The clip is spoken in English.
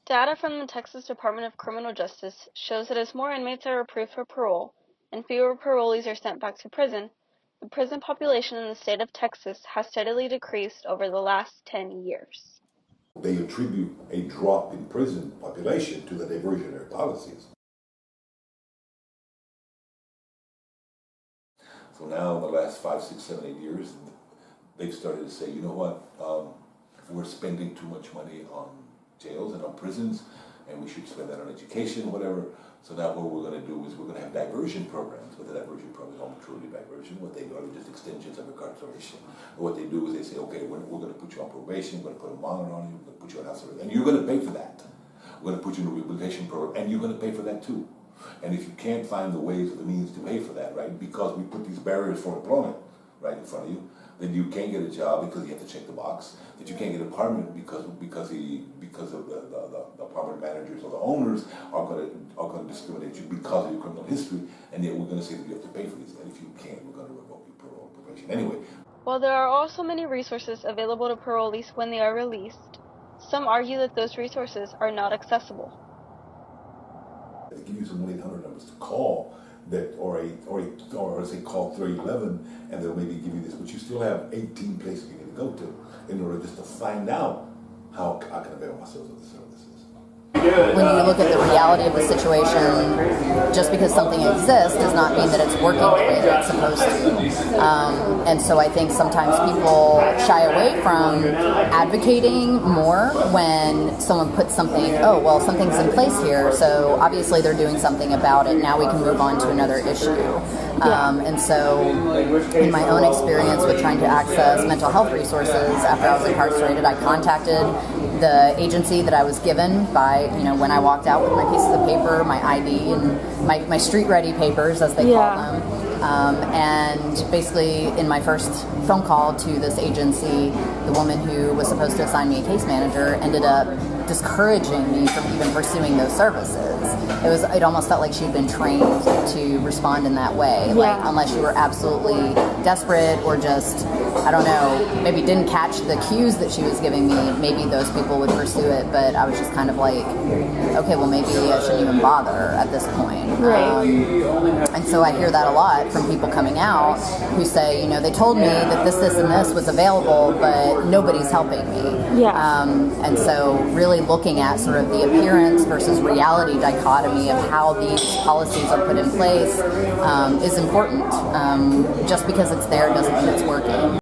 Data from the Texas Department of Criminal Justice shows that as more inmates are approved for parole and fewer parolees are sent back to prison, the prison population in the state of Texas has steadily decreased over the last 10 years. They attribute a drop in prison population to the diversionary policies. So now in the last 5, 6, 7, 8 years, they've started to say, you know what, we're spending too much money on jails and on prisons, and we should spend that on education, whatever. So now what we're going to do is we're going to have diversion programs. But the diversion programs aren't truly diversion. What they are just extensions of incarceration. And what they do is they say, okay, we're going to put you on probation, we're going to put a monitor on you, we're going to put you on house arrest, and you're going to pay for that. We're going to put you in a rehabilitation program, and you're going to pay for that too. And if you can't find the ways or the means to pay for that, right, because we put these barriers for employment right in front of you, then you can't get a job because you have to check the box. That you can't get an apartment because of the apartment managers or the owners are going to discriminate you because of your criminal history, and yet we're going to say that you have to pay for these. And if you can't, we're going to revoke your parole and probation anyway. While there are also many resources available to parolees when they are released, some argue that those resources are not accessible. They give you some 1-800 numbers to call. Or say call 311 and they'll maybe give you this, but you still have 18 places you need to go to in order just to find out how I can avail myself of the services. When you look at the reality of the situation, just because something exists does not mean that it's working the way that it's supposed to. And so I think sometimes people shy away from advocating more when someone puts something, oh, well, something's in place here, so obviously they're doing something about it. Now we can move on to another issue. And so in my own experience with trying to access mental health resources after I was incarcerated, I contacted the agency that I was given by, when I walked out with my pieces of paper, my ID, and my street-ready papers, as they call them. And basically, in my first phone call to this agency, the woman who was supposed to assign me a case manager ended up discouraging me from even pursuing those services. It almost felt like she'd been trained to respond in that way. Like, unless you were absolutely desperate or just, I don't know, maybe didn't catch the cues that she was giving me, maybe those people would pursue it. But I was just kind of like, okay, well, maybe I shouldn't even bother at this point. And so I hear that a lot from people coming out who say, they told me that this, and this was available, but nobody's helping me. And so really looking at sort of the appearance versus reality dichotomy of how these policies are put in place is important. Just because it's there doesn't mean it's working.